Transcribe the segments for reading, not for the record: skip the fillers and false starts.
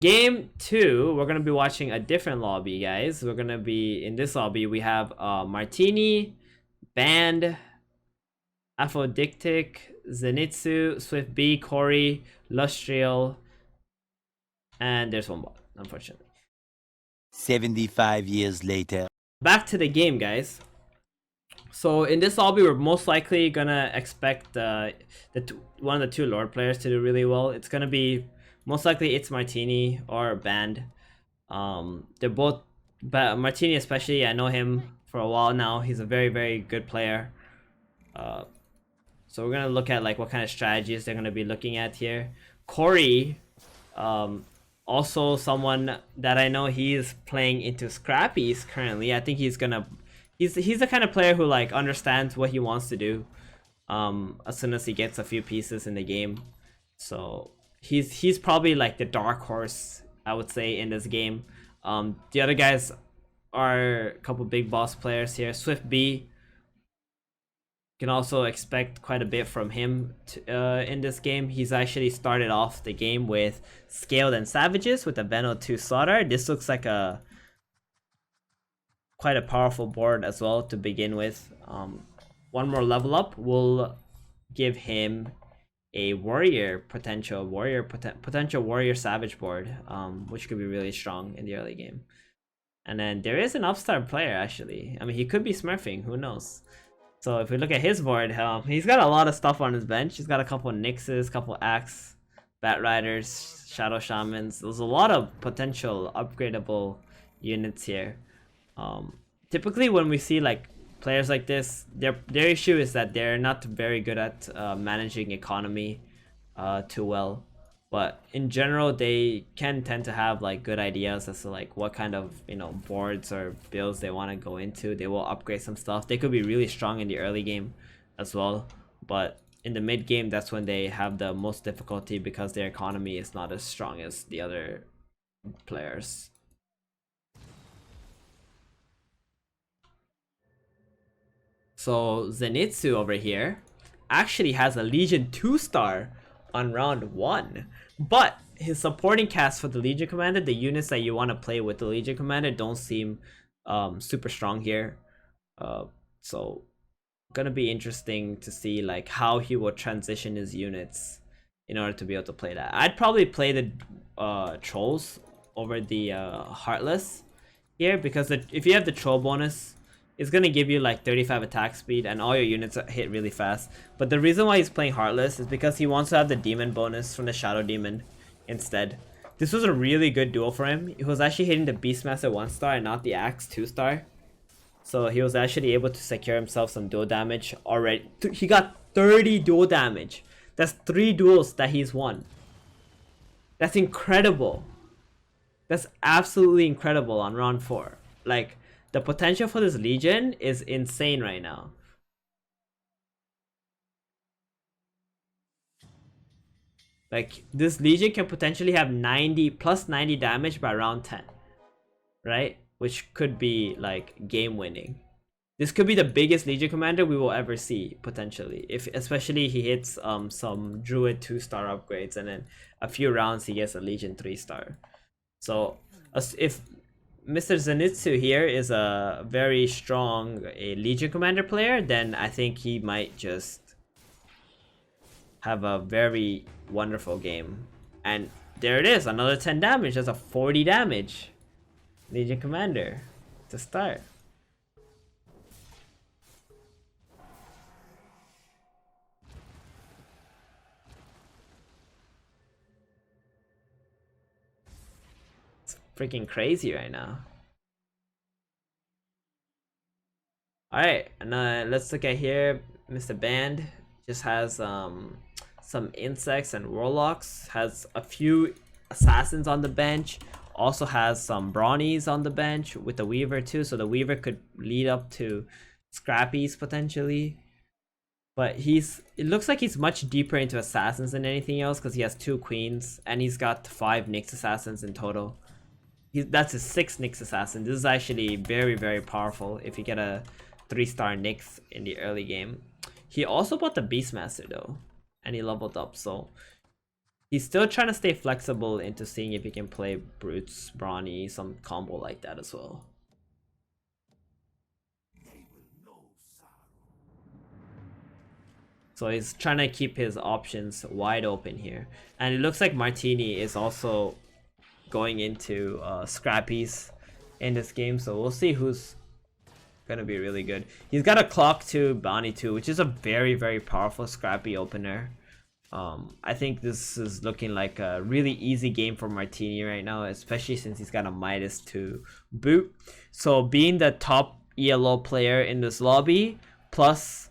Game 2, we're gonna be watching a different lobby, guys. We're gonna be in this lobby. We have Martini, Band, Apodictic, Zenitsu, Swiftb, Coray, Lustrial, and there's one bot, unfortunately. 75 years later. Back to the game, guys. So in this lobby, we're most likely gonna expect one of the two Lord players to do really well. It's gonna be most likely itsMartini or Band. They're both, but Martini especially, I know him for a while now. He's a very good player. So we're gonna look at like what kind of strategies they're gonna be looking at here. Coray, also someone that I know, he's playing into scrappies currently. I think he's the kind of player who like understands what he wants to do as soon as he gets a few pieces in the game. So he's probably like the dark horse, I would say, in this game. The other guys are a couple big boss players here. Swiftb, can also expect quite a bit from him in this game. He's actually started off the game with Scaled and Savages with a Veno 2 Slaughter. This looks like quite a powerful board as well to begin with. One more level up will give him a potential warrior savage board, which could be really strong in the early game. And then there is an upstart player, actually. I mean, he could be smurfing, who knows. So if we look at his board, he's got a lot of stuff on his bench. He's got a couple Nyxes, couple Axe, Bat Riders, Shadow Shamans. There's a lot of potential upgradable units here. Typically when we see like players like this, their issue is that they're not very good at managing economy too well. But in general, they can tend to have like good ideas as to like what kind of, you know, boards or builds they want to go into. They will upgrade some stuff. They could be really strong in the early game as well, but in the mid game, that's when they have the most difficulty because their economy is not as strong as the other players. So Zenitsu over here actually has a Legion 2-star on round 1, but his supporting cast for the Legion Commander, the units that you want to play with the Legion Commander, don't seem super strong here. So gonna be interesting to see like how he will transition his units in order to be able to play that. I'd probably play the trolls over the Heartless here, because if you have the troll bonus, it's gonna give you like 35 attack speed and all your units hit really fast. But the reason why he's playing Heartless is because he wants to have the demon bonus from the Shadow Demon instead. This was a really good duel for him. He was actually hitting the Beastmaster 1-star and not the Axe 2-star. So he was actually able to secure himself some duel damage already. He got 30 duel damage. That's 3 duels that he's won. That's incredible. That's absolutely incredible on round 4. Like, the potential for this Legion is insane right now. Like, this Legion can potentially have plus 90 damage by round 10. Right? Which could be, like, game-winning. This could be the biggest Legion Commander we will ever see, potentially. Especially he hits some Druid 2-star upgrades, and then a few rounds he gets a Legion 3-star. So, if Mr. Zenitsu here is a very strong Legion Commander player, then I think he might just have a very wonderful game. And there it is, another 10 damage. That's a 40 damage Legion Commander to start. Freaking crazy right now. Alright, and let's look at here. Mr. Band just has some insects and warlocks, has a few assassins on the bench, also has some brawnies on the bench with the Weaver too, so the Weaver could lead up to scrappies potentially. But it looks like he's much deeper into assassins than anything else, because he has 2 queens and he's got 5 Nyx assassins in total. That's a 6 Nyx assassin. This is actually very powerful if you get a 3-star Nyx in the early game. He also bought the Beastmaster though, and he leveled up, so He's still trying to stay flexible into seeing if he can play Brutes, Brawny, some combo like that as well. So he's trying to keep his options wide open here. And it looks like Martini is also going into scrappies in this game. So we'll see who's gonna be really good. He's got a Clock 2, Bounty 2, which is a very, very powerful scrappy opener. I think this is looking like a really easy game for Martini right now, especially since he's got a Midas to boot. So being the top ELO player in this lobby, plus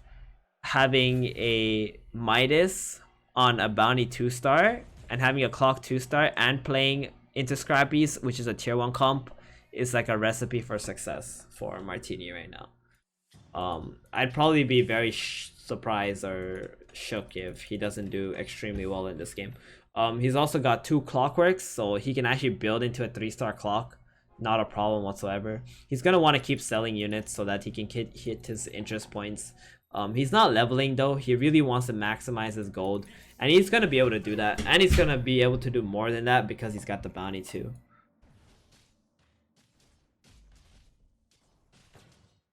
having a Midas on a Bounty 2-star, and having a Clock 2-star, and playing into Scrappies, which is a tier 1 comp, is like a recipe for success for Martini right now. I'd probably be very surprised or shook if he doesn't do extremely well in this game. He's also got 2 Clockworks, so he can actually build into a 3-star clock. Not a problem whatsoever. He's gonna want to keep selling units so that he can hit his interest points. He's not leveling though. He really wants to maximize his gold, and he's gonna be able to do that, and he's gonna be able to do more than that because he's got the bounty too.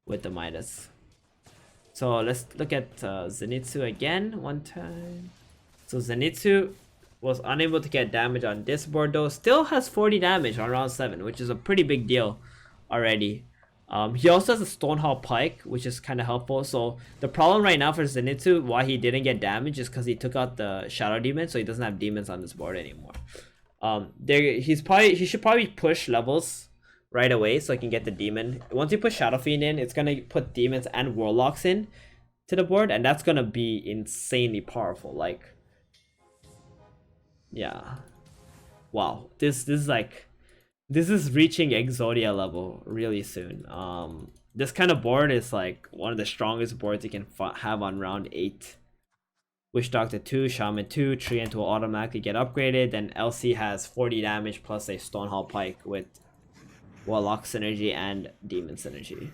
With the Midas. So let's look at Zenitsu again one time. So Zenitsu was unable to get damage on this board though. Still has 40 damage on round 7, which is a pretty big deal already. He also has a Stonehall Pike, which is kind of helpful. So the problem right now for Zenitsu, why he didn't get damage, is because he took out the Shadow Demon, so he doesn't have demons on this board anymore. He should probably push levels right away so I can get the demon. Once you put Shadow Fiend in, it's gonna put demons and warlocks in to the board, and that's gonna be insanely powerful. Like, yeah, wow, this is like, this is reaching Exodia level really soon. This kind of board is like one of the strongest boards you can have on round 8. Witch Doctor 2, Shaman 2, Treant will automatically get upgraded. Then LC has 40 damage plus a Stonehall Pike with Warlock synergy and Demon synergy.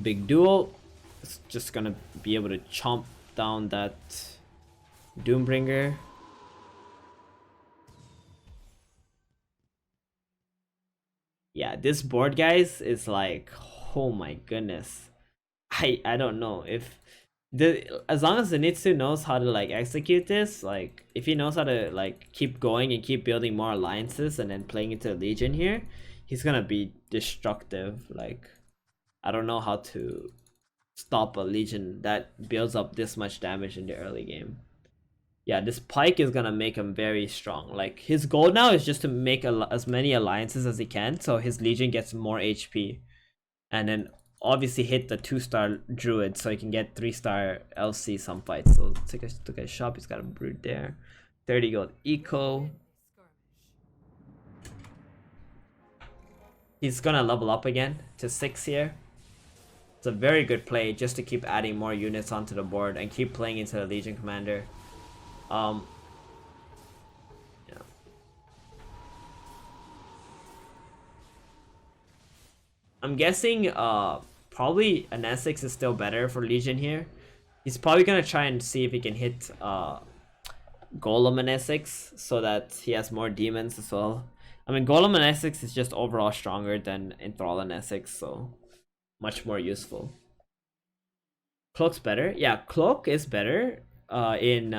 Big duel. It's just gonna be able to chomp down that Doombringer. Yeah, this board, guys, is like, oh my goodness. I don't know if as long as Zenitsu knows how to like execute this, like if he knows how to like keep going and keep building more alliances and then playing into Legion here, he's gonna be destructive. Like, I don't know how to stop a Legion that builds up this much damage in the early game. Yeah, this Pike is gonna make him very strong. Like, his goal now is just to make as many alliances as he can, so his Legion gets more HP, and then obviously hit the 2-star Druid so he can get 3-star LC some fights. So let's take a look at shop. He's got a Brood there. 30 gold eco. He's gonna level up again to 6 here. It's a very good play just to keep adding more units onto the board and keep playing into the Legion Commander. Yeah. I'm guessing probably an Essex is still better for Legion here. He's probably gonna try and see if he can hit Golem and Essex so that he has more demons as well. I mean, Golem and Essex is just overall stronger than Enthrall and Essex, so much more useful. Cloak's better. Yeah, Cloak is better in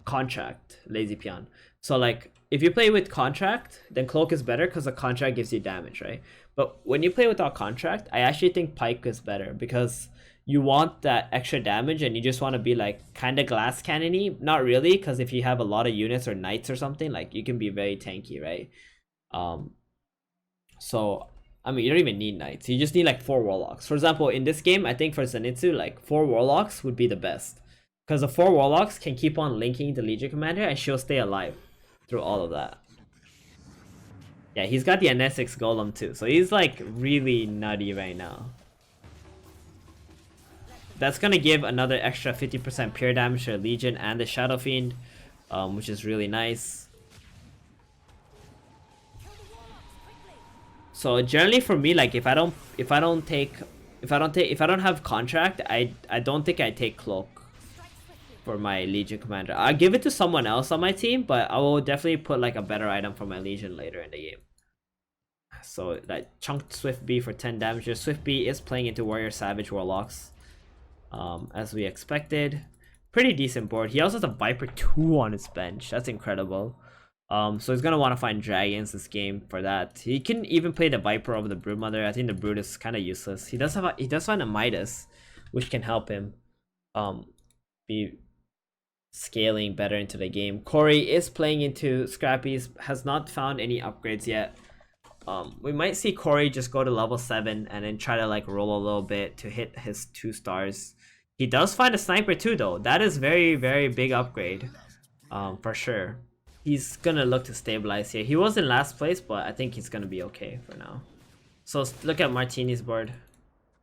Contract, Lazy Peon. So like, if you play with Contract, then Cloak is better because the Contract gives you damage, right? But when you play without Contract, I actually think Pike is better because you want that extra damage and you just want to be like kind of glass cannony. Not really, because if you have a lot of units or knights or something, like you can be very tanky, right? So I mean, you don't even need knights. You just need like 4 warlocks. For example, in this game, I think for Zenitsu, like 4 warlocks would be the best. Because the 4 warlocks can keep on linking the Legion Commander and she'll stay alive through all of that. Yeah, he's got the Anesix Golem too. So he's like really nutty right now. That's gonna give another extra 50% pure damage to the Legion and the Shadow Fiend, which is really nice. So generally for me, like if I don't have contract, I don't think I take cloak for my Legion commander. I'll give it to someone else on my team, but I will definitely put like a better item for my Legion later in the game. So that chunked Swiftb for 10 damage. Your Swiftb is playing into Warrior Savage Warlocks, as we expected. Pretty decent board. He also has a Viper 2 on his bench. That's incredible. So he's gonna want to find dragons this game for that. He can even play the Viper over the Broodmother. I think the Brood is kind of useless. He does find a Midas, which can help him be scaling better into the game. Coray is playing into Scrappy's, has not found any upgrades yet. We might see Coray just go to level 7 and then try to like roll a little bit to hit his 2 stars. He does find a sniper too though. That is very, very big upgrade. For sure. He's gonna look to stabilize here. He was in last place, but I think he's gonna be okay for now. So look at Martini's board.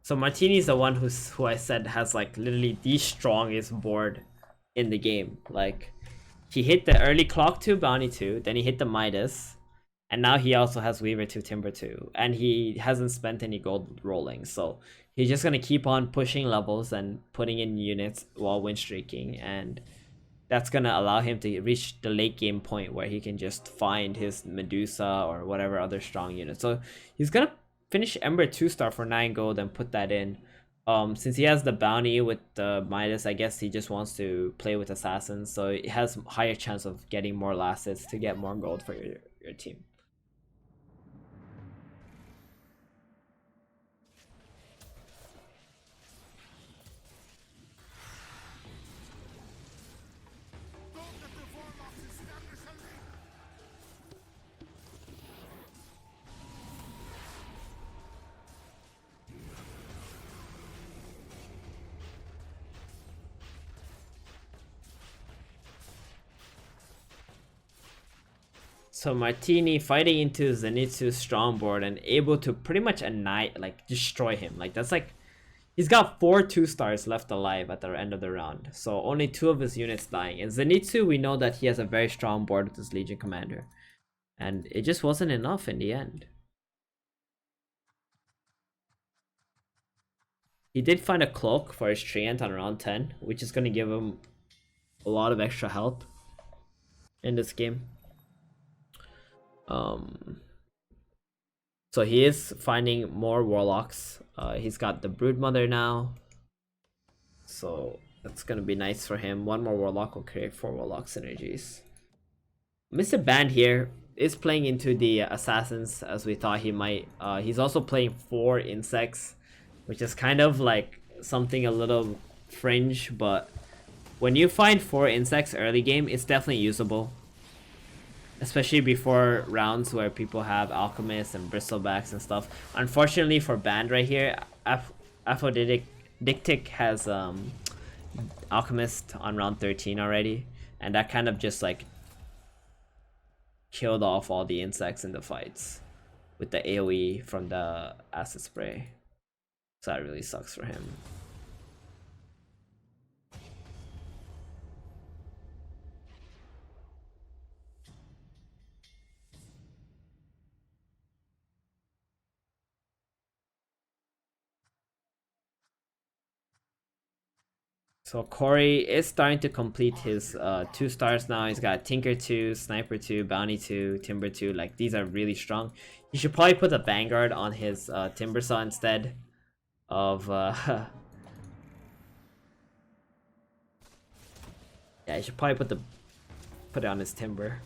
So Martini's the one who I said has like literally the strongest board in the game. Like he hit the early clock 2, bounty 2, then he hit the Midas, and now he also has Weaver 2, Timber 2, and he hasn't spent any gold rolling. So he's just gonna keep on pushing levels and putting in units while win streaking, and that's gonna allow him to reach the late game point where he can just find his Medusa or whatever other strong unit. So he's gonna finish Ember 2-star for 9 gold and put that in. Since he has the bounty with the Midas, I guess he just wants to play with assassins, so it has higher chance of getting more last hits to get more gold for your team. So Martini fighting into Zenitsu's strong board and able to pretty much destroy him. Like that's like, he's got 4 2-stars left alive at the end of the round. So only 2 of his units dying. And Zenitsu, we know that he has a very strong board with his Legion commander. And it just wasn't enough in the end. He did find a cloak for his Treant on round 10, which is going to give him a lot of extra help in this game. So he is finding more warlocks. He's got the Broodmother now, so that's gonna be nice for him. 1 more warlock will create 4 warlock synergies. Mr. Band here is playing into the assassins as we thought he might. He's also playing 4 insects, which is kind of like something a little fringe, but when you find 4 insects early game, it's definitely usable. Especially before rounds where people have alchemists and bristlebacks and stuff. Unfortunately for Band right here, Apodictic has alchemist on round 13 already, and that kind of just like killed off all the insects in the fights with the AoE from the acid spray. So that really sucks for him. So Coray is starting to complete his 2 stars now. He's got Tinker 2, Sniper 2, Bounty 2, Timber 2. Like, these are really strong. You should probably put the Vanguard on his Timbersaw instead of... yeah, you should probably put it on his Timber.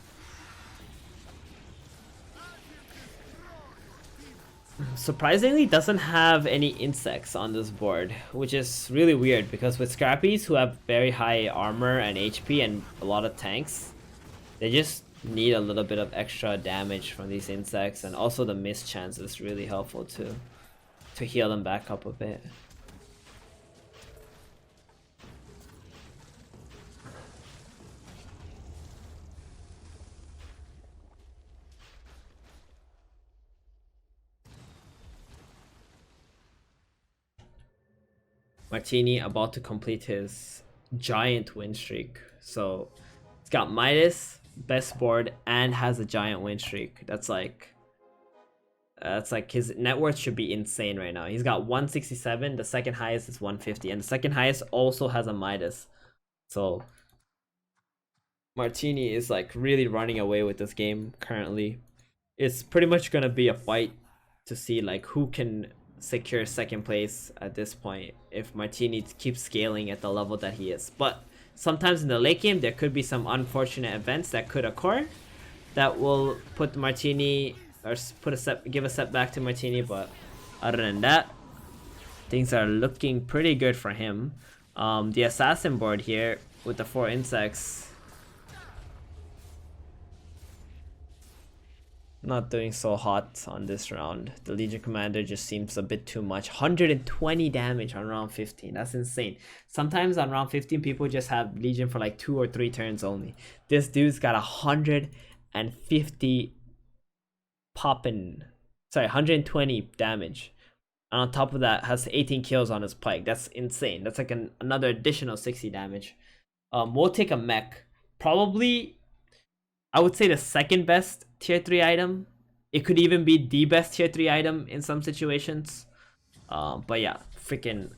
Surprisingly doesn't have any insects on this board, which is really weird because with Scrappies who have very high armor and HP and a lot of tanks, they just need a little bit of extra damage from these insects, and also the miss chance is really helpful to heal them back up a bit. Martini about to complete his giant win streak. So it's got Midas, best board, and has a giant win streak. That's That's like his net worth should be insane right now. He's got 167. The second highest is 150, and the second highest also has a Midas. So Martini is like really running away with this game currently. It's pretty much gonna be a fight to see like who can secure second place at this point if Martini keeps scaling at the level that he is. But sometimes in the late game there could be some unfortunate events that could occur that will put Martini or give a setback to Martini. But other than that, things are looking pretty good for him. The assassin board here with the 4 insects, not doing so hot on this round. The Legion Commander just seems a bit too much. 120 damage on round 15. That's insane. Sometimes on round 15, people just have Legion for like 2 or 3 turns only. This dude's got 150 poppin'. Sorry, 120 damage. And on top of that, has 18 kills on his pike. That's insane. That's like another additional 60 damage. We'll take a mech. Probably, I would say the second best tier 3 item. It could even be the best tier 3 item in some situations. But yeah, freaking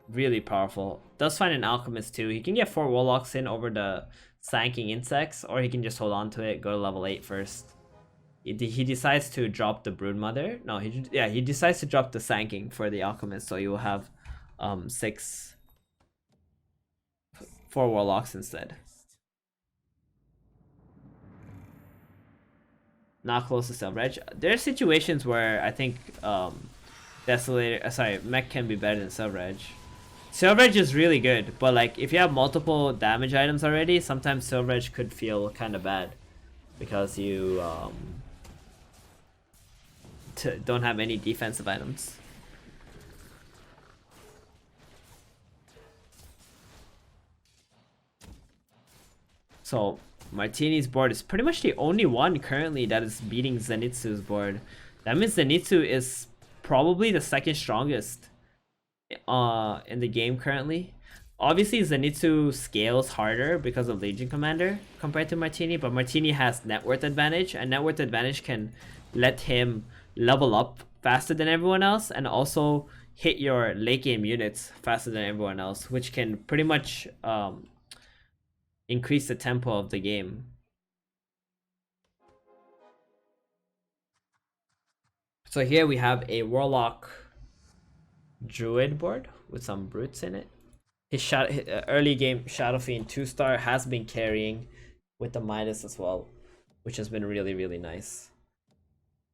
really powerful. Does find an alchemist too. He can get 4 warlocks in over the sanking insects, or he can just hold on to it, go to level 8 first. He decides to drop the broodmother. No, he decides to drop the sanking for the alchemist, so you will have 4 warlocks instead. Not close to Silvreg. There are situations where I think Mech can be better than Silvreg. Silvreg is really good, but like if you have multiple damage items already, sometimes Silvreg could feel kind of bad because you don't have any defensive items. So Martini's board is pretty much the only one currently that is beating Zenitsu's board. That means Zenitsu is probably the second strongest in the game currently. Obviously Zenitsu scales harder because of Legion Commander compared to Martini, but Martini has net worth advantage, and net worth advantage can let him level up faster than everyone else and also hit your late game units faster than everyone else, which can pretty much increase the tempo of the game. So here we have a Warlock Druid board with some brutes in it. His early game Shadow Fiend 2-star has been carrying with the Midas as well, which has been really, really nice.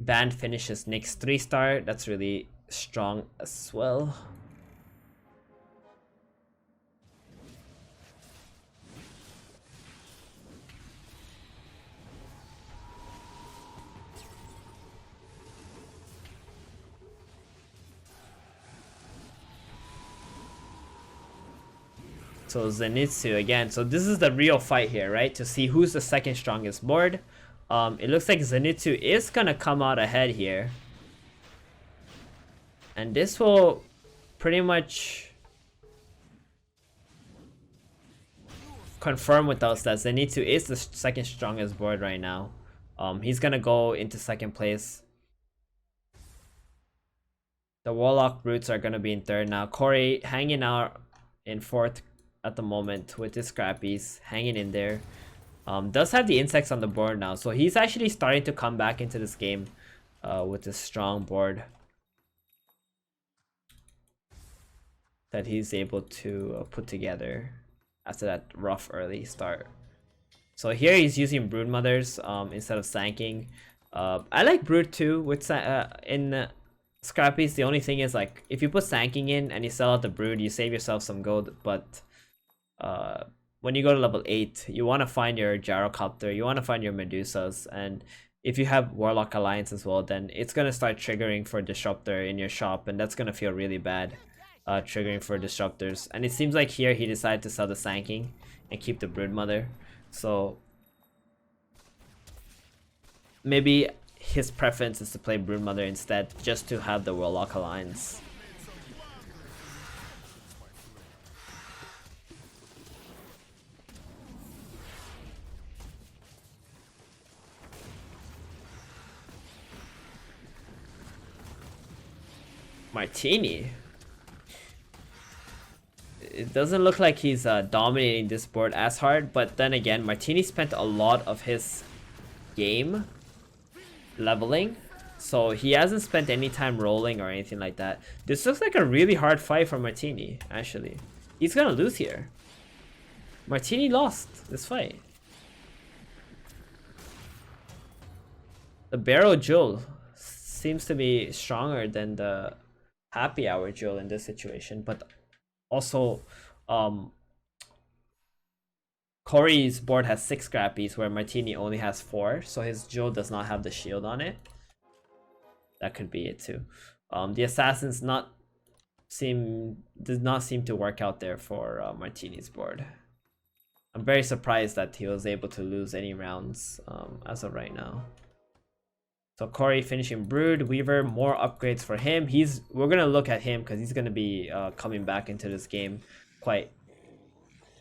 Band finishes Nyx 3-star. That's really strong as well. So Zenitsu again. So this is the real fight here, right? To see who's the second strongest board. It looks like Zenitsu is gonna come out ahead here. And this will pretty much confirm with us that Zenitsu is the second strongest board right now. He's gonna go into second place. The Warlock Brutes are gonna be in third now. Coray hanging out in fourth at the moment with his scrappies, hanging in there. Does have the insects on the board now, so he's actually starting to come back into this game with this strong board that he's able to put together after that rough early start. So here he's using Broodmothers instead of Sanking. I like Brood too with in Scrappies. The only thing is, like, if you put Sanking in and you sell out the Brood, you save yourself some gold, but when you go to level 8, you want to find your Gyrocopter, you want to find your Medusas, and if you have Warlock Alliance as well, then it's going to start triggering for Disruptor in your shop, and that's going to feel really bad, triggering for Disruptors. And it seems like here he decided to sell the Sanking and keep the Broodmother, so maybe his preference is to play Broodmother instead, just to have the Warlock Alliance. Martini. It doesn't look like he's dominating this board as hard, but then again, Martini spent a lot of his game leveling, so he hasn't spent any time rolling or anything like that. This looks like a really hard fight for Martini, actually. He's gonna lose here. Martini lost this fight. The Barrel Jewel seems to be stronger than the Happy Hour Jewel in this situation, but also Corey's board has 6 scrappies where Martini only has 4, so his Jewel does not have the shield on it. That could be it too. The Assassins did not seem to work out there for Martini's board. I'm very surprised that he was able to lose any rounds as of right now. So Corey finishing Brood, Weaver, more upgrades for him. We're gonna look at him because he's gonna be coming back into this game quite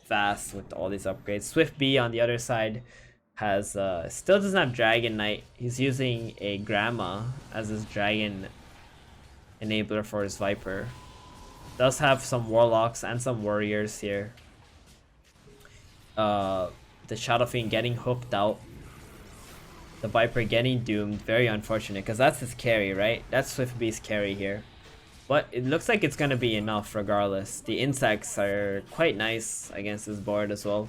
fast with all these upgrades. Swiftb on the other side has still doesn't have Dragon Knight. He's using a Grandma as his Dragon enabler for his Viper. Does have some Warlocks and some Warriors here. The Shadow Fiend getting hooked out. The Viper getting doomed. Very unfortunate because that's his carry, right? That's Swiftb's carry here. But it looks like it's going to be enough regardless. The insects are quite nice against this board as well.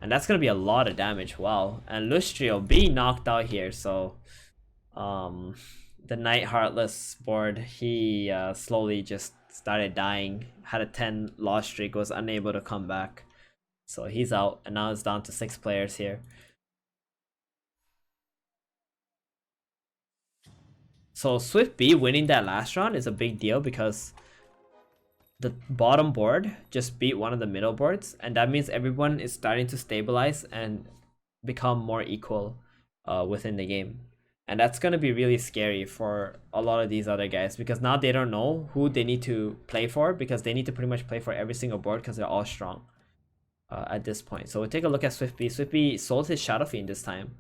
And that's going to be a lot of damage. Wow. And Lustrial being knocked out here. So the Knight Heartless board, he slowly just started dying. Had a 10 loss streak, was unable to come back. So he's out. And now it's down to 6 players here. So Swiftb winning that last round is a big deal because the bottom board just beat one of the middle boards, and that means everyone is starting to stabilize and become more equal within the game. And that's going to be really scary for a lot of these other guys because now they don't know who they need to play for because they need to pretty much play for every single board because they're all strong at this point. So we'll take a look at Swiftb. Swiftb sold his Shadow Fiend this time.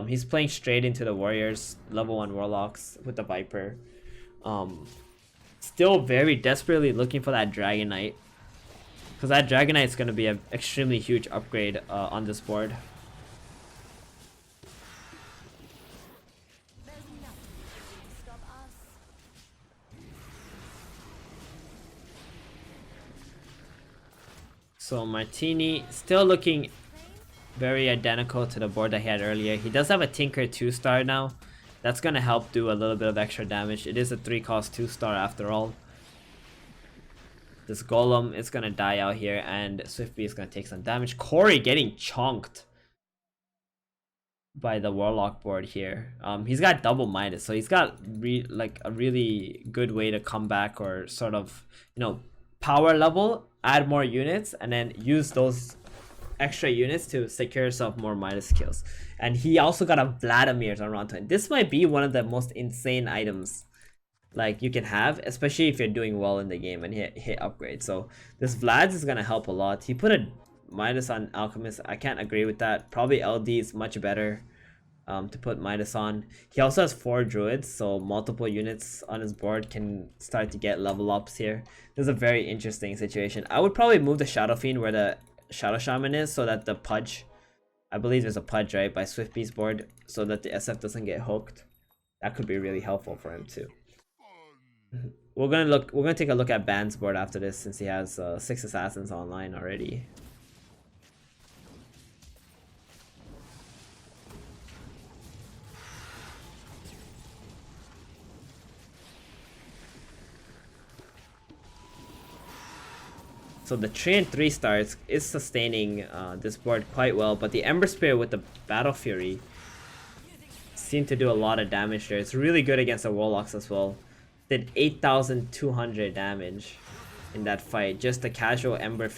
He's playing straight into the Warriors, level 1 Warlocks with the Viper. Still very desperately looking for that Dragon Knight. Because that Dragon Knight is going to be an extremely huge upgrade on this board. So Martini still looking very identical to the board that he had earlier. He does have a Tinker 2-star now. That's going to help do a little bit of extra damage. It is a 3-cost 2-star after all. This Golem is going to die out here and Swiftb is going to take some damage. Corey getting chunked by the Warlock board here. He's got double Midas, so he's got a really good way to come back or sort of, power level, add more units, and then use those extra units to secure yourself more Midas kills. And he also got a Vladimir's on round 20. This might be one of the most insane items you can have, especially if you're doing well in the game and hit upgrade. So this Vlad's is gonna help a lot. He put a Midas on Alchemist. I can't agree with that. Probably LD is much better to put Midas on. He also has 4 druids, so multiple units on his board can start to get level ups here. This is a very interesting situation. I would probably move the Shadow Fiend where the Shadow Shaman is so that the Pudge, I believe there's a Pudge right by Swiftb's board, so that the SF doesn't get hooked. That could be really helpful for him too. We're gonna take a look at Ban's board after this since he has 6 assassins online already. So the 3 and 3 stars is sustaining this board quite well, but the Ember Spirit with the Battle Fury seemed to do a lot of damage there. It's really good against the Warlocks as well. Did 8,200 damage in that fight. Just the casual Ember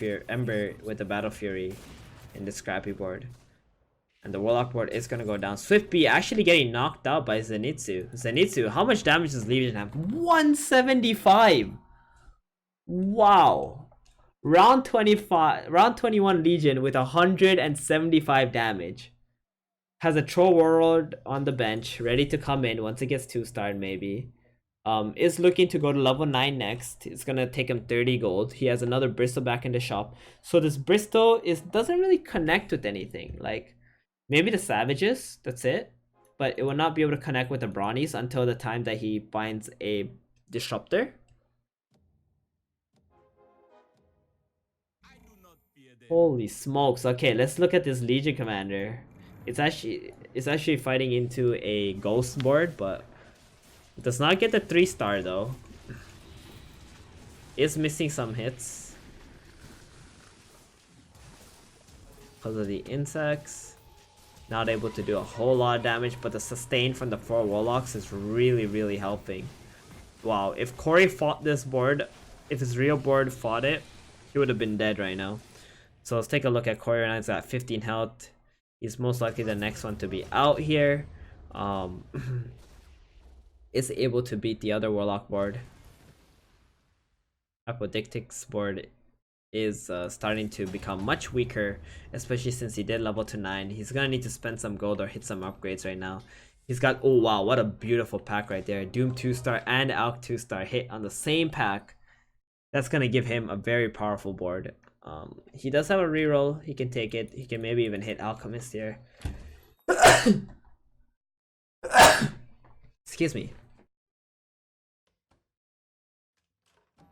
with the Battle Fury in the Scrappy board. And the Warlock board is going to go down. Swiftb actually getting knocked out by Zenitsu. Zenitsu, how much damage does Legion have? 175! Wow! Round 21 Legion with 175 damage. Has a Troll Warlord on the bench, ready to come in once it gets 2-starred maybe. is looking to go to level 9 next. It's gonna take him 30 gold. He has another Bristol back in the shop. So this Bristol doesn't really connect with anything. Like, maybe the Savages, that's it. But it will not be able to connect with the Brawnies until the time that he finds a Disruptor. Holy smokes. Okay, let's look at this Legion Commander. It's actually fighting into a Ghost board, but it does not get the 3-star though. It's missing some hits because of the insects. Not able to do a whole lot of damage, but the sustain from the 4 Warlocks is really helping. Wow, if Coray fought this board, if his real board fought it, he would have been dead right now. So let's take a look at Coray right now. He's got 15 health. He's most likely the next one to be out here. Is able to beat the other Warlock board. Apodictic's board is starting to become much weaker, especially since he did level to 9. He's gonna need to spend some gold or hit some upgrades right now. He's got, oh wow, what a beautiful pack right there. Doom 2-star and Alk 2-star hit on the same pack. That's gonna give him a very powerful board. He does have a reroll. He can take it. He can maybe even hit Alchemist here. Excuse me.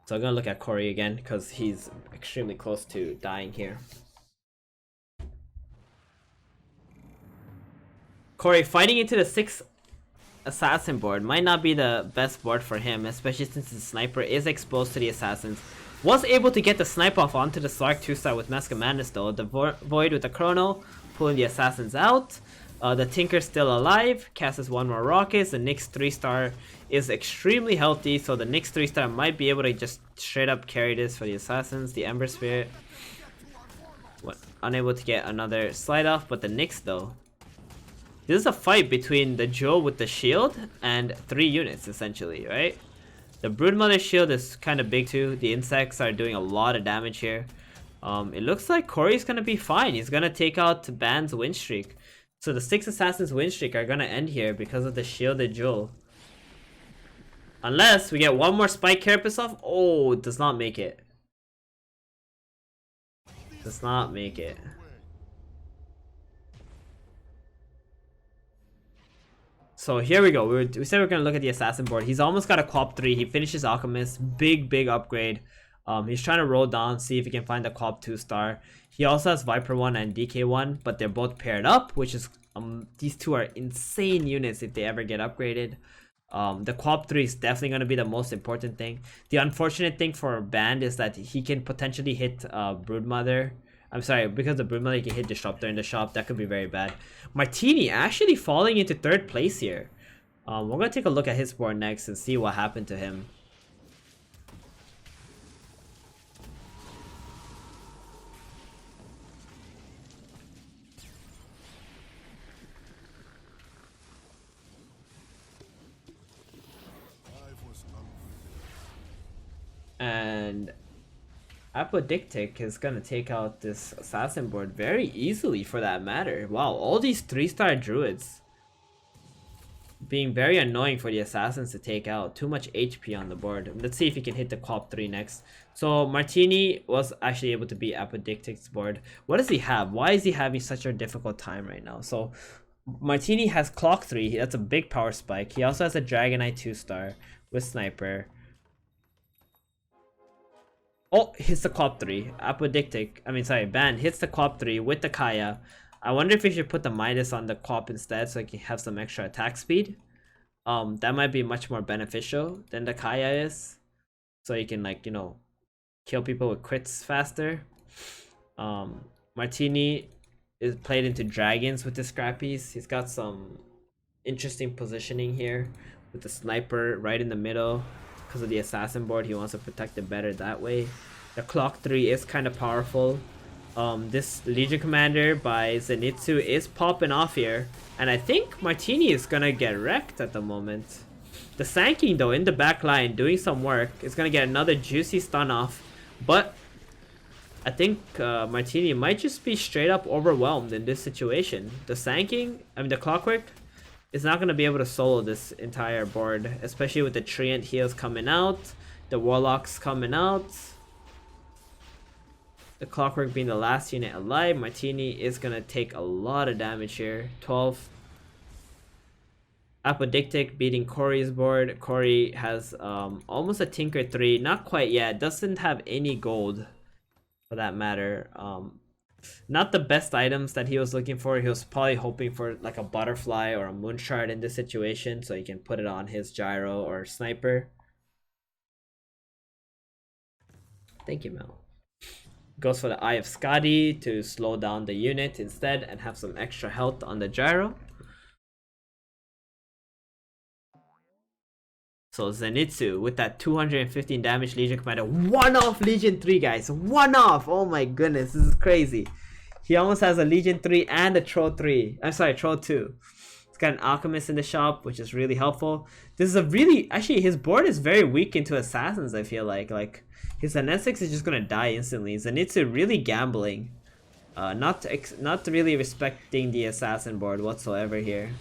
So I'm gonna look at Coray again because he's extremely close to dying here. Coray fighting into the 6 assassin board might not be the best board for him, especially since the sniper is exposed to the assassins. Was able to get the snipe off onto the Slark 2-star with Mask of Madness though. The Void with the Chrono, pulling the assassins out. The Tinker's still alive, casts 1 more rockets. The Nyx 3-star is extremely healthy, so the Nyx 3-star might be able to just straight up carry this for the assassins. The Ember Spirit, unable to get another slide off, but the Nyx though. This is a fight between the Jewel with the shield and 3 units essentially, right? The Broodmother shield is kind of big too. The insects are doing a lot of damage here. It looks like Coray's gonna be fine. He's gonna take out Ban's win streak. So the 6 assassins win streak are gonna end here because of the shielded Jewel. Unless we get one more Spike Carapace off. Oh, it does not make it. Does not make it. So here we go. We said we're gonna look at the assassin board. He's almost got a Quap 3. He finishes Alchemist. Big upgrade. He's trying to roll down, see if he can find the Quap 2-star. He also has Viper 1 and DK 1, but they're both paired up, which is these two are insane units if they ever get upgraded. The Quap 3 is definitely going to be the most important thing. The unfortunate thing for Band is that he can potentially hit Broodmother. I'm sorry, because the Broodmother he can hit Disruptor in the shop. That could be very bad. Martini actually falling into 3rd place here. We're going to take a look at his board next and see what happened to him. And Apodictic is gonna take out this assassin board very easily for that matter. Wow, all these 3-star druids being very annoying for the assassins to take out. Too much HP on the board. Let's see if he can hit the Quap 3 next. So Martini was actually able to beat Apodictic's board. What does he have? Why is he having such a difficult time right now? So Martini has Clock 3. That's a big power spike. He also has a Dragonite 2-star with Sniper. Oh, hits the Quap 3. Ban hits the Quap 3 with the Kaya. I wonder if we should put the Midas on the Quap instead so he can have some extra attack speed. That might be much more beneficial than the Kaya is. So you can, like, you know, kill people with crits faster. Martini is played into dragons with the Scrappies. He's got some interesting positioning here with the Sniper right in the middle. Because of the assassin board, he wants to protect it better that way. The Clock 3 is kind of powerful. This Legion Commander by Zenitsu is popping off here. And I think Martini is going to get wrecked at the moment. The Sanking though in the back line doing some work is going to get another juicy stun off. But I think Martini might just be straight up overwhelmed in this situation. The Sanking, the Clockwork is not going to be able to solo this entire board, especially with the Treant heals coming out, the Warlocks coming out. The Clockwork being the last unit alive. Martini is going to take a lot of damage here. 12. Apodictic beating Corey's board. Corey has almost a Tinker 3. Not quite yet. Doesn't have any gold for that matter. Not the best items that he was looking for. He was probably hoping for like a butterfly or a moon shard in this situation so he can put it on his gyro or sniper. Thank you, Mel. Goes for the Eye of Skadi to slow down the unit instead and have some extra health on the gyro. So Zenitsu with that 215 damage Legion Commander. One off Legion 3, guys. One off. Oh my goodness, this is crazy. He almost has a Legion 3 and a Troll 3. I'm sorry, Troll 2. He's got an Alchemist in the shop, which is really helpful. This is a really... Actually, his board is very weak into Assassins, I feel like. Like, his N6 is just going to die instantly. Zenitsu really gambling. Not really respecting the Assassin board whatsoever here.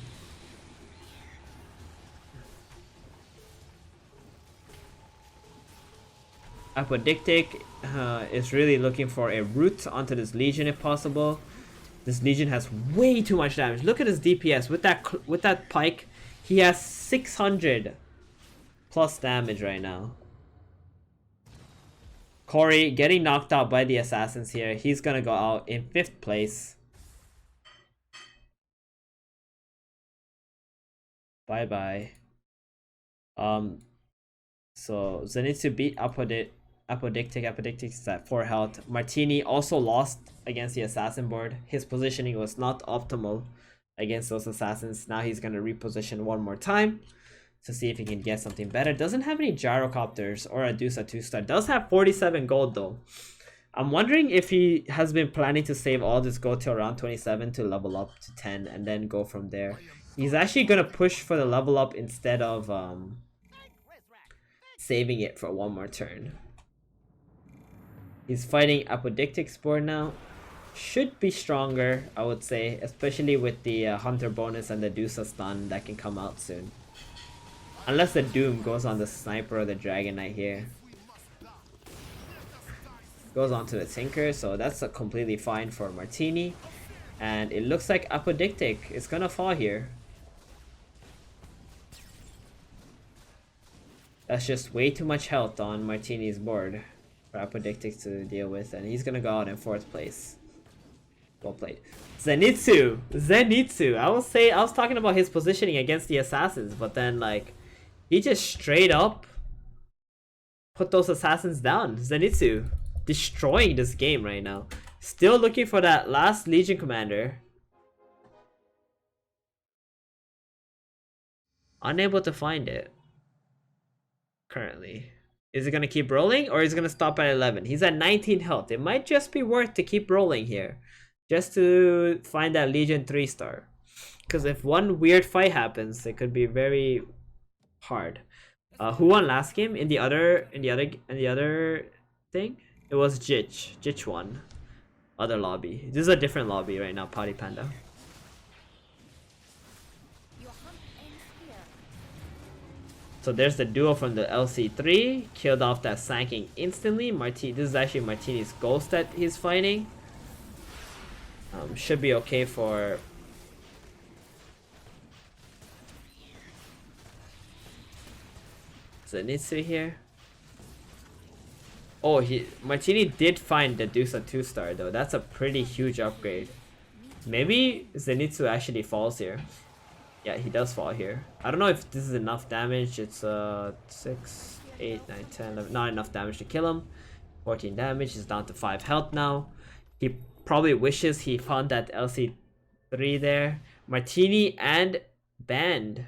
Apodictic is really looking for a root onto this Legion if possible. This Legion has way too much damage. Look at his DPS with that pike. He has 600 plus damage right now. Corey getting knocked out by the Assassins here. He's gonna go out in 5th place. Bye bye. So Zenitsu beat Apodictic. Apodictic is at 4 health. Martini also lost against the Assassin board. His positioning was not optimal against those Assassins. Now he's going to reposition one more time to see if he can get something better. Doesn't have any Gyrocopters or a Deuce 2-star. Does have 47 gold though. I'm wondering if he has been planning to save all this gold till around 27 to level up to 10 and then go from there. He's actually going to push for the level up instead of saving it for one more turn. He's fighting Apodictic's board now. Should be stronger, I would say, especially with the Hunter bonus and the Dusa stun that can come out soon. Unless the Doom goes on the Sniper or the Dragon Knight here. Goes on to the Tinker, so that's completely fine for Martini. And it looks like Apodictic is gonna fall here. That's just way too much health on Martini's board for Apodictic to deal with, and he's gonna go out in 4th place. Well played. Zenitsu! I was talking about his positioning against the Assassins, but then like he just straight up put those Assassins down. Zenitsu destroying this game right now. Still looking for that last Legion Commander. Unable to find it currently. Is it going to keep rolling or is it going to stop at 11? He's at 19 health. It might just be worth to keep rolling here. Just to find that Legion 3-star. Because if one weird fight happens, it could be very hard. Who won last game? In the other thing? It was Jitch. Jitch won. Other lobby. This is a different lobby right now, Potty Panda. So there's the duo from the LC3. Killed off that Sanking instantly. This is actually Martini's ghost that he's fighting. Should be okay for... Zenitsu here. Oh, Martini did find the Deuce 2-star though. That's a pretty huge upgrade. Maybe Zenitsu actually falls here. Yeah, he does fall here. I don't know if this is enough damage. It's 6, 8, 9, 10, 11. Not enough damage to kill him. 14 damage. He's down to 5 health now. He probably wishes he found that LC3 there. Martini and Band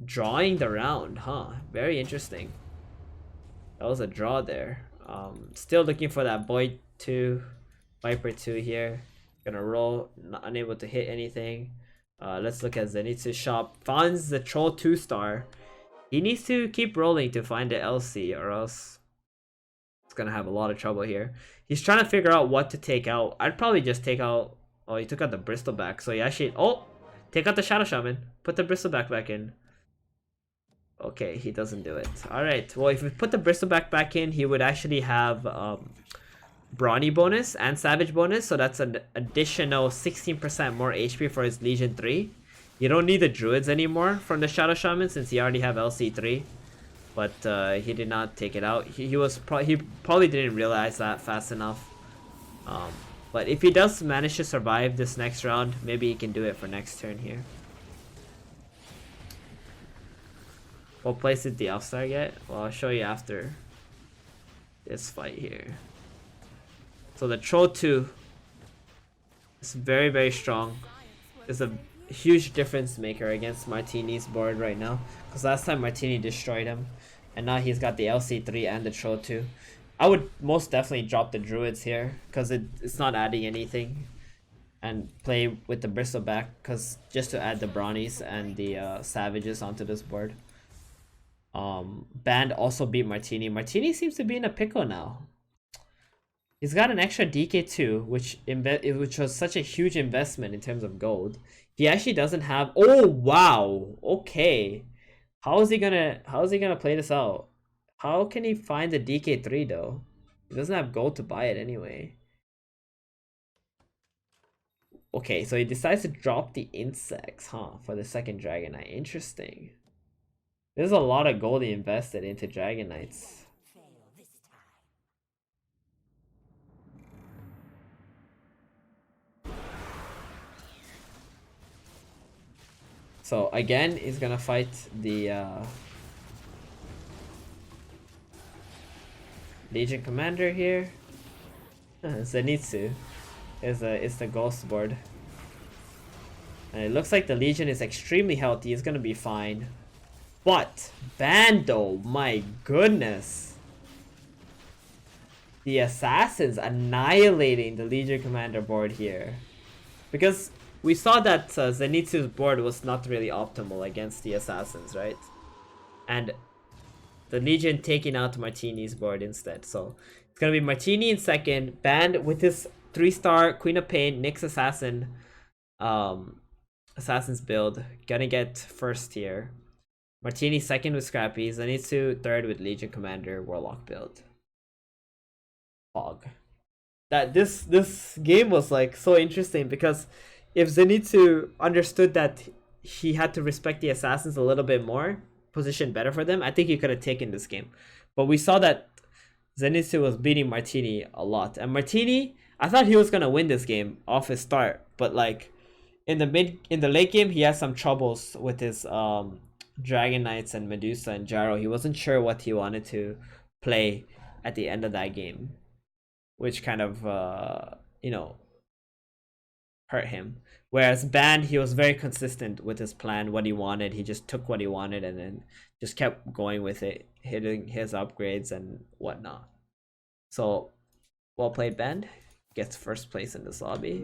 drawing the round, huh? Very interesting. That was a draw there. Still looking for that Boy 2, Viper 2 here. Gonna roll, unable to hit anything. Let's look at Zenitsu's shop. Finds the Troll 2-star. He needs to keep rolling to find the LC or else it's gonna have a lot of trouble here. He's trying to figure out what to take out. I'd probably just take out... Oh, he took out the Bristleback. So he actually... Oh! Take out the Shadow Shaman. Put the Bristleback back in. Okay, he doesn't do it. Alright, well, if we put the Bristleback back in, he would actually have Brawny bonus and Savage bonus, so that's an additional 16% more HP for his Legion 3. You don't need the Druids anymore from the Shadow Shaman since you already have LC3. But he did not take it out. He probably didn't realize that fast enough. But if he does manage to survive this next round, maybe he can do it for next turn here. What place did the All-Star get? Well, I'll show you after this fight here. So the Troll 2 is very, very strong. It's a huge difference maker against Martini's board right now. Because last time Martini destroyed him. And now he's got the LC3 and the Troll 2. I would most definitely drop the Druids here. Because it's not adding anything. And play with the Bristleback. Because just to add the Brawnies and the Savages onto this board. Band also beat Martini. Martini seems to be in a pickle now. He's got an extra DK2, which was such a huge investment in terms of gold. He actually doesn't have. Oh wow! Okay, how is he gonna play this out? How can he find the DK3 though? He doesn't have gold to buy it anyway. Okay, so he decides to drop the insects, huh? For the second Dragon Knight. Interesting. There's a lot of gold he invested into Dragon Knights. So again, he's gonna fight the Legion Commander here. Zenitsu is the ghost board. And it looks like the Legion is extremely healthy. It's gonna be fine. But Bando, my goodness. The Assassins annihilating the Legion Commander board here. Because we saw that Zenitsu's board was not really optimal against the Assassins, right? And the Legion taking out Martini's board instead. So it's going to be Martini in second. Band with his 3-star Queen of Pain, Nyx Assassin, Assassin's build. Gonna get first here. Martini second with Scrappy. Zenitsu third with Legion Commander, Warlock build. Fog. That this game was like so interesting because if Zenitsu understood that he had to respect the Assassins a little bit more, position better for them, I think he could have taken this game. But we saw that Zenitsu was beating Martini a lot. And Martini, I thought he was gonna win this game off his start, but like in the late game, he had some troubles with his Dragon Knights and Medusa and Gyro. He wasn't sure what he wanted to play at the end of that game, which kind of hurt him. Whereas Band, he was very consistent with his plan, what he wanted. He just took what he wanted and then just kept going with it, hitting his upgrades and whatnot. So, well played, Band. Gets first place in this lobby.